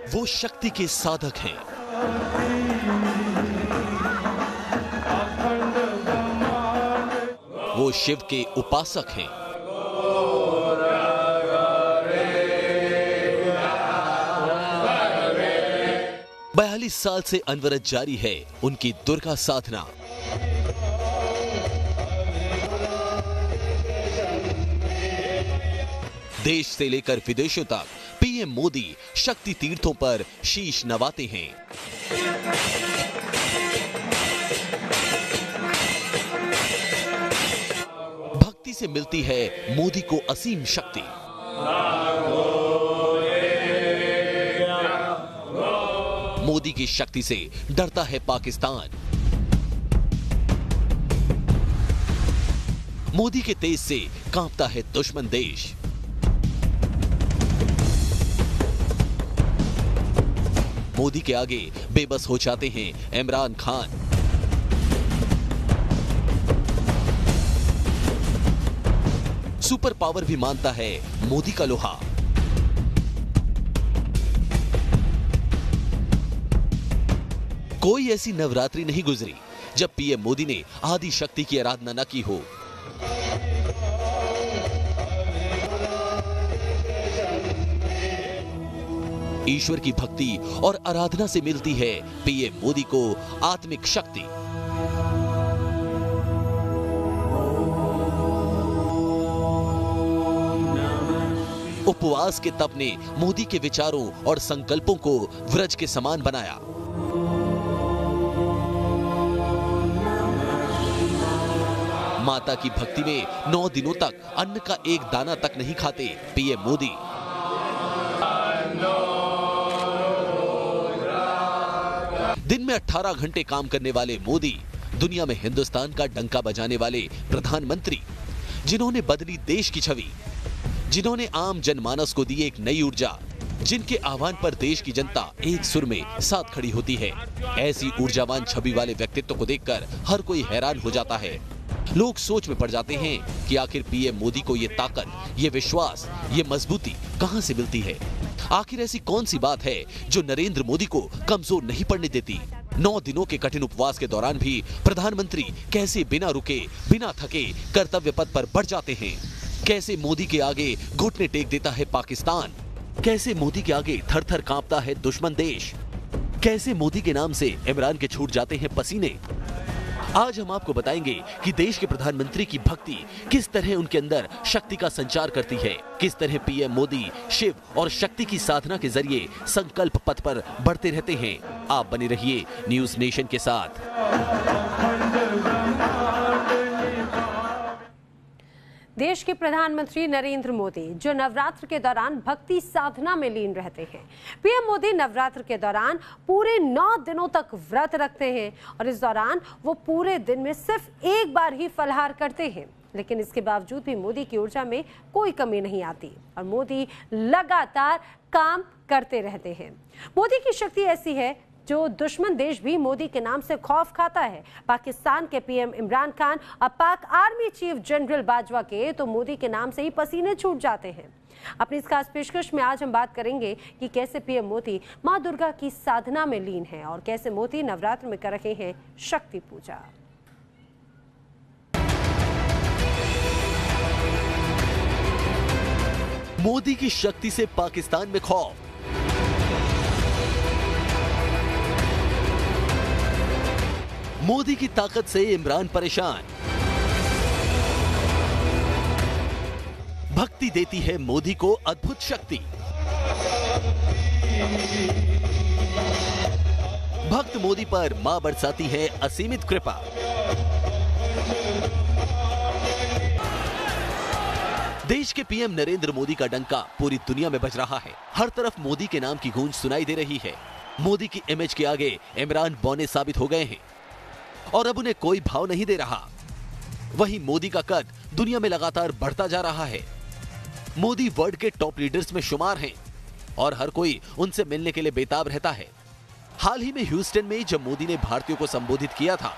वो शक्ति के साधक हैं। वो शिव के उपासक हैं। बयालीस साल से अनवरत जारी है उनकी दुर्गा साधना। देश से लेकर विदेशों तक पीएम मोदी शक्ति तीर्थों पर शीश नवाते हैं। भक्ति से मिलती है मोदी को असीम शक्ति। मोदी की शक्ति से डरता है पाकिस्तान। मोदी के तेज से कांपता है दुश्मन देश। मोदी के आगे बेबस हो जाते हैं इमरान खान। सुपर पावर भी मानता है मोदी का लोहा। कोई ऐसी नवरात्रि नहीं गुजरी जब पीएम मोदी ने आदि शक्ति की आराधना न की हो। ईश्वर की भक्ति और आराधना से मिलती है पीएम मोदी को आत्मिक शक्ति। उपवास के तप ने मोदी के विचारों और संकल्पों को व्रज के समान बनाया। माता की भक्ति में 9 दिनों तक अन्न का एक दाना तक नहीं खाते पीएम मोदी। दिन में 18 घंटे काम करने वाले मोदी दुनिया में हिंदुस्तान का डंका बजाने वाले प्रधानमंत्री, जिन्होंने बदली देश की छवि, जिन्होंने आम जनमानस को दी एक नई ऊर्जा, जिनके आह्वान पर देश की जनता एक सुर में साथ खड़ी होती है। ऐसी ऊर्जावान छवि वाले व्यक्तित्व को देखकर हर कोई हैरान हो जाता है। लोग सोच में पड़ जाते हैं कि आखिर पीएम मोदी को ये ताकत, ये विश्वास, ये मजबूती कहां से मिलती है। आखिर ऐसी कौन सी बात है जो नरेंद्र मोदी को कमजोर नहीं पड़ने देती। 9 दिनों के कठिन उपवास के दौरान भी प्रधानमंत्री कैसे बिना रुके, बिना थके कर्तव्य पथ पर बढ़ जाते हैं। कैसे मोदी के आगे घुटने टेक देता है पाकिस्तान। कैसे मोदी के आगे थर थर कांपता है दुश्मन देश। कैसे मोदी के नाम से इमरान के छूट जाते हैं पसीने। आज हम आपको बताएंगे कि देश के प्रधानमंत्री की भक्ति किस तरह उनके अंदर शक्ति का संचार करती है, किस तरह पीएम मोदी शिव और शक्ति की साधना के जरिए संकल्प पथ पर बढ़ते रहते हैं। आप बने रहिए न्यूज़ नेशन के साथ। देश के प्रधानमंत्री नरेंद्र मोदी जो नवरात्र के दौरान भक्ति साधना में लीन रहते हैं। पीएम मोदी नवरात्र के दौरान पूरे 9 दिनों तक व्रत रखते हैं और इस दौरान वो पूरे दिन में सिर्फ एक बार ही फलाहार करते हैं। लेकिन इसके बावजूद भी मोदी की ऊर्जा में कोई कमी नहीं आती और मोदी लगातार काम करते रहते हैं। मोदी की शक्ति ऐसी है जो दुश्मन देश भी मोदी के नाम से खौफ खाता है। पाकिस्तान के पीएम इमरान खान और पाक आर्मी चीफ जनरल बाजवा के तो मोदी के नाम से ही पसीने छूट जाते हैं। अपनी इस खास पेशकश में आज हम बात करेंगे कि कैसे पीएम मोदी मां दुर्गा की साधना में लीन हैं और कैसे मोदी नवरात्र में कर रहे हैं शक्ति पूजा। मोदी की शक्ति से पाकिस्तान में खौफ। मोदी की ताकत से इमरान परेशान। भक्ति देती है मोदी को अद्भुत शक्ति। भक्त मोदी पर मां बरसाती है असीमित कृपा। देश के पीएम नरेंद्र मोदी का डंका पूरी दुनिया में बज रहा है। हर तरफ मोदी के नाम की गूंज सुनाई दे रही है। मोदी की इमेज के आगे इमरान बौने साबित हो गए हैं और अब उन्हें कोई भाव नहीं दे रहा। वहीं मोदी का कद दुनिया में लगातार बढ़ता जा रहा है। मोदी वर्ल्ड के टॉप लीडर्स में शुमार हैं और हर कोई उनसे मिलने के लिए बेताब रहता है। हाल ही में ह्यूस्टन में जब मोदी ने भारतीयों को संबोधित किया था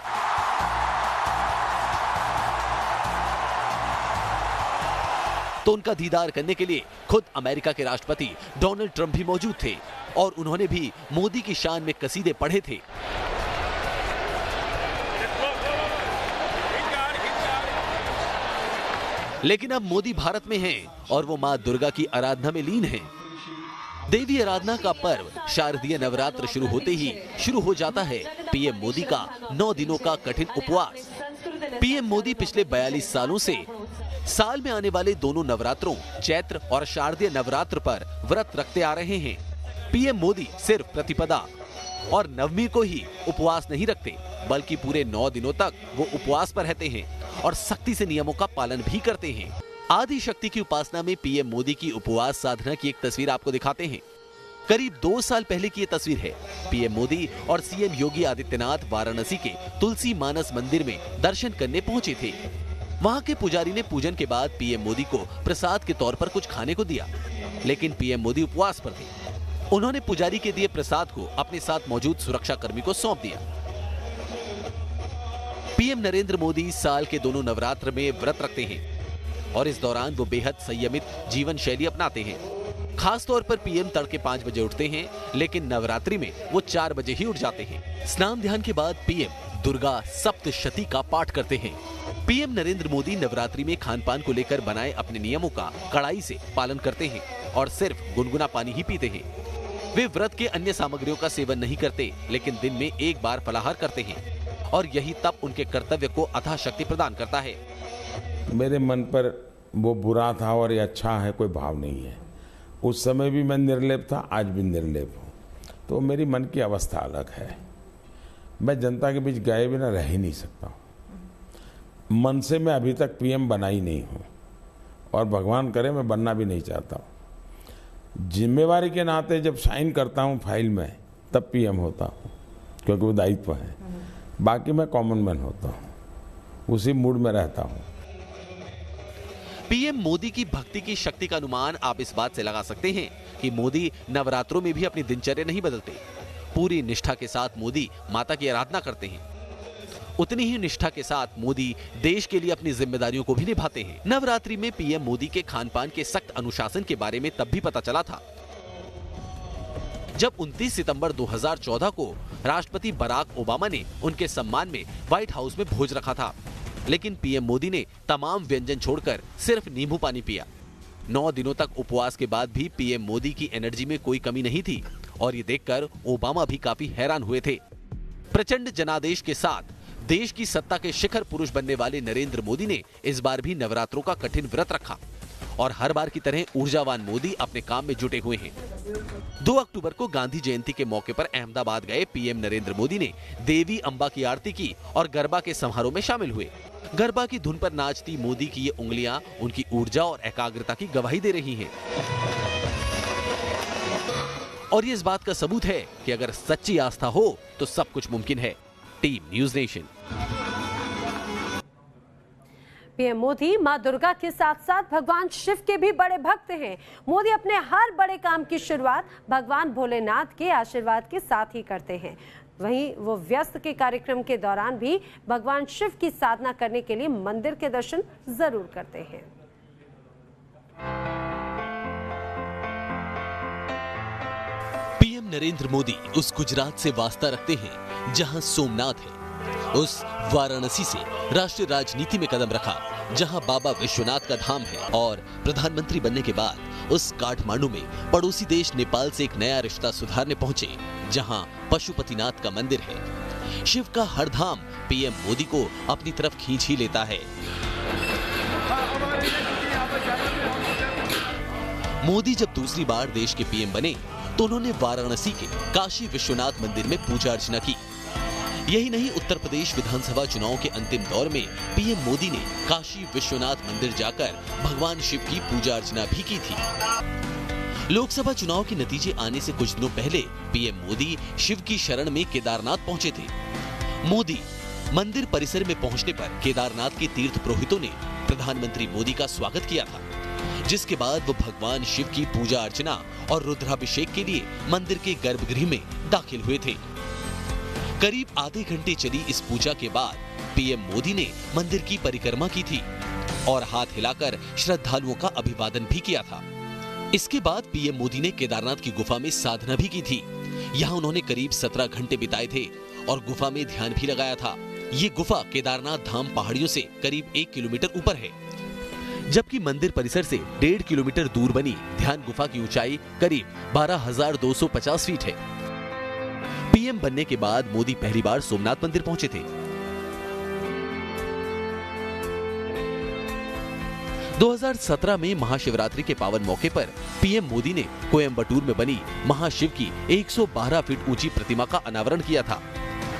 तो उनका दीदार करने के लिए खुद अमेरिका के राष्ट्रपति डोनाल्ड ट्रंप भी मौजूद थे और उन्होंने भी मोदी की शान में कसीदे पढ़े थे। लेकिन अब मोदी भारत में हैं और वो मां दुर्गा की आराधना में लीन हैं। देवी आराधना का पर्व शारदीय नवरात्र शुरू होते ही शुरू हो जाता है पीएम मोदी का 9 दिनों का कठिन उपवास। पीएम मोदी पिछले 42 सालों से साल में आने वाले दोनों नवरात्रों चैत्र और शारदीय नवरात्र पर व्रत रखते आ रहे हैं। पीएम मोदी सिर्फ प्रतिपदा और नवमी को ही उपवास नहीं रखते, बल्कि पूरे 9 दिनों तक वो उपवास पर रहते हैं और सख्ती से नियमों का पालन भी करते हैं। आदि शक्ति की उपासना में पीएम मोदी की उपवास साधना की एक तस्वीर आपको दिखाते हैं। करीब 2 साल पहले की ये तस्वीर है। पीएम मोदी और सीएम योगी आदित्यनाथ वाराणसी के तुलसी मानस मंदिर में दर्शन करने पहुंचे थे। वहां के पुजारी ने पूजन के बाद पीएम मोदी को प्रसाद के तौर पर कुछ खाने को दिया, लेकिन पीएम मोदी उपवास पर थे। उन्होंने पुजारी के दिए प्रसाद को अपने साथ मौजूद सुरक्षा कर्मी को सौंप दिया। पीएम नरेंद्र मोदी साल के दोनों नवरात्र में व्रत रखते हैं और इस दौरान वो बेहद संयमित जीवन शैली अपनाते हैं। खास तौर पर पीएम तड़के 5 बजे उठते हैं, लेकिन नवरात्रि में वो 4 बजे ही उठ जाते हैं। स्नान ध्यान के बाद पीएम दुर्गा सप्तशती का पाठ करते हैं। पीएम नरेंद्र मोदी नवरात्रि में खान पान को लेकर बनाए अपने नियमों का कड़ाई से पालन करते हैं और सिर्फ गुनगुना पानी ही पीते हैं। वे व्रत के अन्य सामग्रियों का सेवन नहीं करते, लेकिन दिन में एक बार फलाहार करते हैं और यही तब उनके कर्तव्य को अथाह शक्ति प्रदान करता है। मेरे मन पर वो बुरा था और ये अच्छा है कोई भाव नहीं है। उस समय भी मैं निर्लेप था, आज भी निर्लेप हूँ। तो मेरी मन की अवस्था अलग है। मैं जनता के बीच गए बिना रह ही नहीं सकता। मन से मैं अभी तक पीएम बना ही नहीं हूँ और भगवान करे मैं बनना भी नहीं चाहता हूँ। जिम्मेवारी के नाते जब साइन करता हूँ फाइल में तब पीएम होता हूँ, क्योंकि वो दायित्व है। बाकी मैं कॉमन मैन होता हूँ, उसी मूड में रहता हूँ। पीएम मोदी की भक्ति की शक्ति का अनुमान आप इस बात से लगा सकते हैं कि मोदी नवरात्रों में भी अपनी दिनचर्या नहीं बदलते। पूरी निष्ठा के साथ मोदी माता की आराधना करते हैं। उतनी ही निष्ठा के साथ मोदी देश के लिए अपनी जिम्मेदारियों को भी निभाते हैं। नवरात्रि में पीएम मोदी के खान पान के सख्त अनुशासन के बारे में तब भी पता चला था जब 29 सितंबर 2014 को राष्ट्रपति बराक ओबामा ने उनके सम्मान में व्हाइट हाउस में भोज रखा था, लेकिन पीएम मोदी ने तमाम व्यंजन छोड़कर सिर्फ नींबू पानी पिया। 9 दिनों तक उपवास के बाद भी पीएम मोदी की एनर्जी में कोई कमी नहीं थी और ये देखकर ओबामा भी काफी हैरान हुए थे। प्रचंड जनादेश के साथ देश की सत्ता के शिखर पुरुष बनने वाले नरेंद्र मोदी ने इस बार भी नवरात्रों का कठिन व्रत रखा और हर बार की तरह ऊर्जावान मोदी अपने काम में जुटे हुए हैं। 2 अक्टूबर को गांधी जयंती के मौके पर अहमदाबाद गए पीएम नरेंद्र मोदी ने देवी अंबा की आरती की और गरबा के समारोह में शामिल हुए। गरबा की धुन पर नाचती मोदी की ये उंगलियां उनकी ऊर्जा और एकाग्रता की गवाही दे रही हैं। और ये इस बात का सबूत है कि अगर सच्ची आस्था हो तो सब कुछ मुमकिन है। Team news nation. PM Modi मां दुर्गा के साथ साथ भगवान शिव के भी बड़े भक्त हैं। मोदी अपने हर बड़े काम की शुरुआत भगवान भोलेनाथ के आशीर्वाद के साथ ही करते हैं। वहीं वो व्यस्त के कार्यक्रम के दौरान भी भगवान शिव की साधना करने के लिए मंदिर के दर्शन जरूर करते हैं। पीएम नरेंद्र मोदी उस गुजरात से वास्ता रखते हैं जहां सोमनाथ है, उस वाराणसी से राष्ट्रीय राजनीति में कदम रखा जहां बाबा विश्वनाथ का धाम है, और प्रधानमंत्री बनने के बाद उस काठमांडू में पड़ोसी देश नेपाल से एक नया रिश्ता सुधारने पहुंचे जहां पशुपतिनाथ का मंदिर है। शिव का हर धाम पीएम मोदी को अपनी तरफ खींच ही लेता है। मोदी जब दूसरी बार देश के पीएम बने तो उन्होंने वाराणसी के काशी विश्वनाथ मंदिर में पूजा अर्चना की। यही नहीं, उत्तर प्रदेश विधानसभा चुनाव के अंतिम दौर में पीएम मोदी ने काशी विश्वनाथ मंदिर जाकर भगवान शिव की पूजा अर्चना भी की थी। लोकसभा चुनाव के नतीजे आने से कुछ दिनों पहले पीएम मोदी शिव की शरण में केदारनाथ पहुंचे थे। मोदी मंदिर परिसर में पहुंचने पर केदारनाथ के तीर्थ पुरोहितों ने प्रधानमंत्री मोदी का स्वागत किया था, जिसके बाद वो भगवान शिव की पूजा अर्चना और रुद्राभिषेक के लिए मंदिर के गर्भगृह में दाखिल हुए थे। करीब आधे घंटे चली इस पूजा के बाद पीएम मोदी ने मंदिर की परिक्रमा की थी और हाथ हिलाकर श्रद्धालुओं का अभिवादन भी किया था। इसके बाद पीएम मोदी ने केदारनाथ की गुफा में साधना भी की थी। यहाँ उन्होंने करीब 17 घंटे बिताए थे और गुफा में ध्यान भी लगाया था। ये गुफा केदारनाथ धाम पहाड़ियों से करीब 1 किलोमीटर ऊपर है, जबकि मंदिर परिसर से 1.5 किलोमीटर दूर बनी ध्यान गुफा की ऊंचाई करीब 12,250 फीट है। पीएम बनने के बाद मोदी पहली बार सोमनाथ मंदिर पहुंचे थे। 2017 में महाशिवरात्रि के पावन मौके पर पीएम मोदी ने कोयम्बटूर में बनी महाशिव की 112 फीट ऊंची प्रतिमा का अनावरण किया था।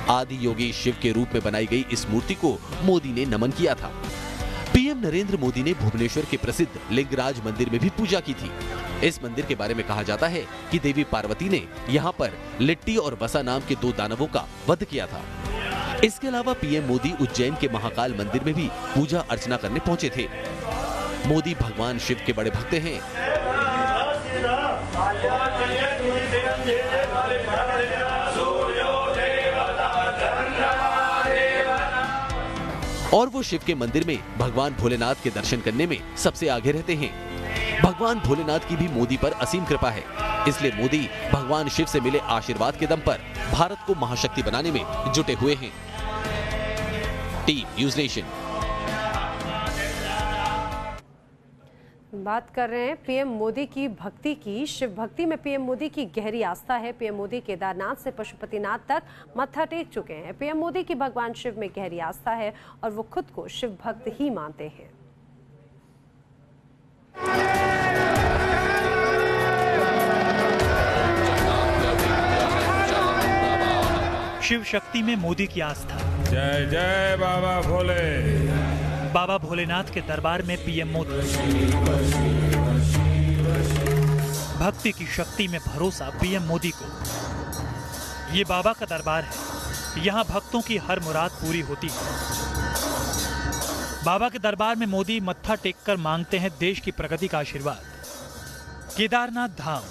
आदि योगी शिव के रूप में बनाई गई इस मूर्ति को मोदी ने नमन किया था। पीएम नरेंद्र मोदी ने भुवनेश्वर के प्रसिद्ध लिंगराज मंदिर में भी पूजा की थी। इस मंदिर के बारे में कहा जाता है कि देवी पार्वती ने यहाँ पर लिट्टी और वसा नाम के 2 दानवों का वध किया था। इसके अलावा पीएम मोदी उज्जैन के महाकाल मंदिर में भी पूजा अर्चना करने पहुंचे थे। मोदी भगवान शिव के बड़े भक्त हैं। और वो शिव के मंदिर में भगवान भोलेनाथ के दर्शन करने में सबसे आगे रहते हैं। भगवान भोलेनाथ की भी मोदी पर असीम कृपा है, इसलिए मोदी भगवान शिव से मिले आशीर्वाद के दम पर भारत को महाशक्ति बनाने में जुटे हुए हैं। Team news nation. बात कर रहे हैं पीएम मोदी की भक्ति की। शिव भक्ति में पीएम मोदी की गहरी आस्था है। पीएम मोदी केदारनाथ से पशुपतिनाथ तक मत्था टेक चुके हैं। पीएम मोदी की भगवान शिव में गहरी आस्था है और वो खुद को शिव भक्त ही मानते हैं। शिव शक्ति में मोदी की आस्था। जय जय बाबा भोले। बाबा भोलेनाथ के दरबार में पीएम मोदी। भक्ति की शक्ति में भरोसा पीएम मोदी को। ये बाबा का दरबार है, यहाँ भक्तों की हर मुराद पूरी होती है। बाबा के दरबार में मोदी मत्था टेककर मांगते हैं देश की प्रगति का आशीर्वाद। केदारनाथ धाम,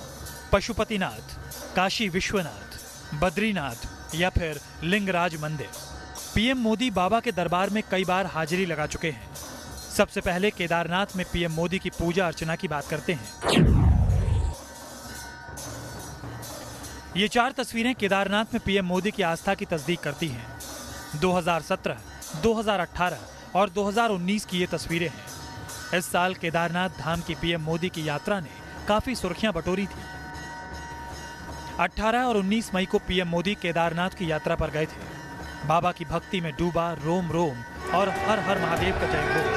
पशुपतिनाथ, काशी विश्वनाथ, बद्रीनाथ या फिर लिंगराज मंदिर, पीएम मोदी बाबा के दरबार में कई बार हाजिरी लगा चुके हैं। सबसे पहले केदारनाथ में पीएम मोदी की पूजा अर्चना की बात करते हैं। ये 4 तस्वीरें केदारनाथ में पीएम मोदी की आस्था की तस्दीक करती हैं। 2017, 2018 और 2019 की ये तस्वीरें हैं। इस साल केदारनाथ धाम की पीएम मोदी की यात्रा ने काफी सुर्खियां बटोरी थी। 18 और 19 मई को पीएम मोदी केदारनाथ की यात्रा पर गए थे। बाबा की भक्ति में डूबा रोम रोम और हर हर महादेव का जयघोष।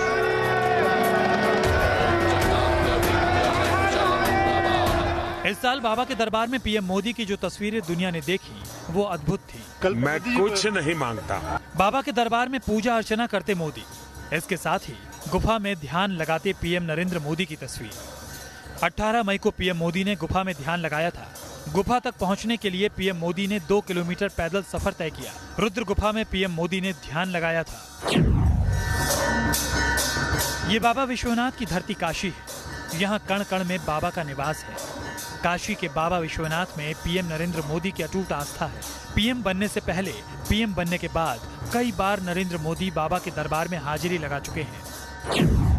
इस साल बाबा के दरबार में पीएम मोदी की जो तस्वीरें दुनिया ने देखी वो अद्भुत थी। मैं कुछ नहीं मांगता। बाबा के दरबार में पूजा अर्चना करते मोदी, इसके साथ ही गुफा में ध्यान लगाते पीएम नरेंद्र मोदी की तस्वीर। 18 मई को पीएम मोदी ने गुफा में ध्यान लगाया था। गुफा तक पहुंचने के लिए पीएम मोदी ने 2 किलोमीटर पैदल सफर तय किया। रुद्र गुफा में पीएम मोदी ने ध्यान लगाया था। ये बाबा विश्वनाथ की धरती काशी है। यहाँ कण कण में बाबा का निवास है। काशी के बाबा विश्वनाथ में पीएम नरेंद्र मोदी की अटूट आस्था है। पीएम बनने से पहले, पीएम बनने के बाद कई बार नरेंद्र मोदी बाबा के दरबार में हाजिरी लगा चुके हैं।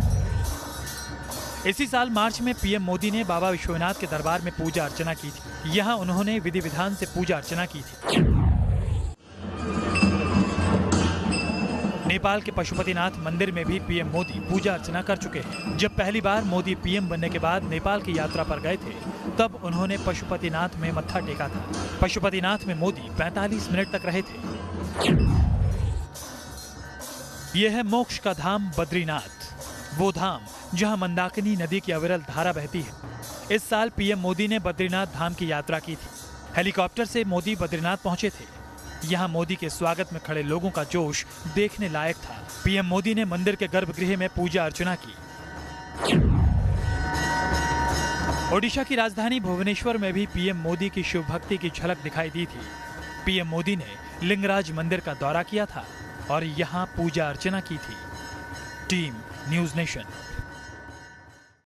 इसी साल मार्च में पीएम मोदी ने बाबा विश्वनाथ के दरबार में पूजा अर्चना की थी। यहाँ उन्होंने विधि विधान से पूजा अर्चना की थी। नेपाल के पशुपतिनाथ मंदिर में भी पीएम मोदी पूजा अर्चना कर चुके हैं। जब पहली बार मोदी पीएम बनने के बाद नेपाल की यात्रा पर गए थे, तब उन्होंने पशुपतिनाथ में मत्था टेका था। पशुपतिनाथ में मोदी 45 मिनट तक रहे थे। यह है मोक्ष का धाम बद्रीनाथ, वो धाम जहां मंदाकिनी नदी की अविरल धारा बहती है। इस साल पीएम मोदी ने बद्रीनाथ धाम की यात्रा की थी। हेलीकॉप्टर से मोदी बद्रीनाथ पहुंचे थे। यहां मोदी के स्वागत में खड़े लोगों का जोश देखने लायक था। पीएम मोदी ने मंदिर के गर्भगृह में पूजा अर्चना की। ओडिशा की राजधानी भुवनेश्वर में भी पीएम मोदी की शिव भक्ति की झलक दिखाई दी थी। पीएम मोदी ने लिंगराज मंदिर का दौरा किया था और यहां पूजा अर्चना की थी। Team news nation.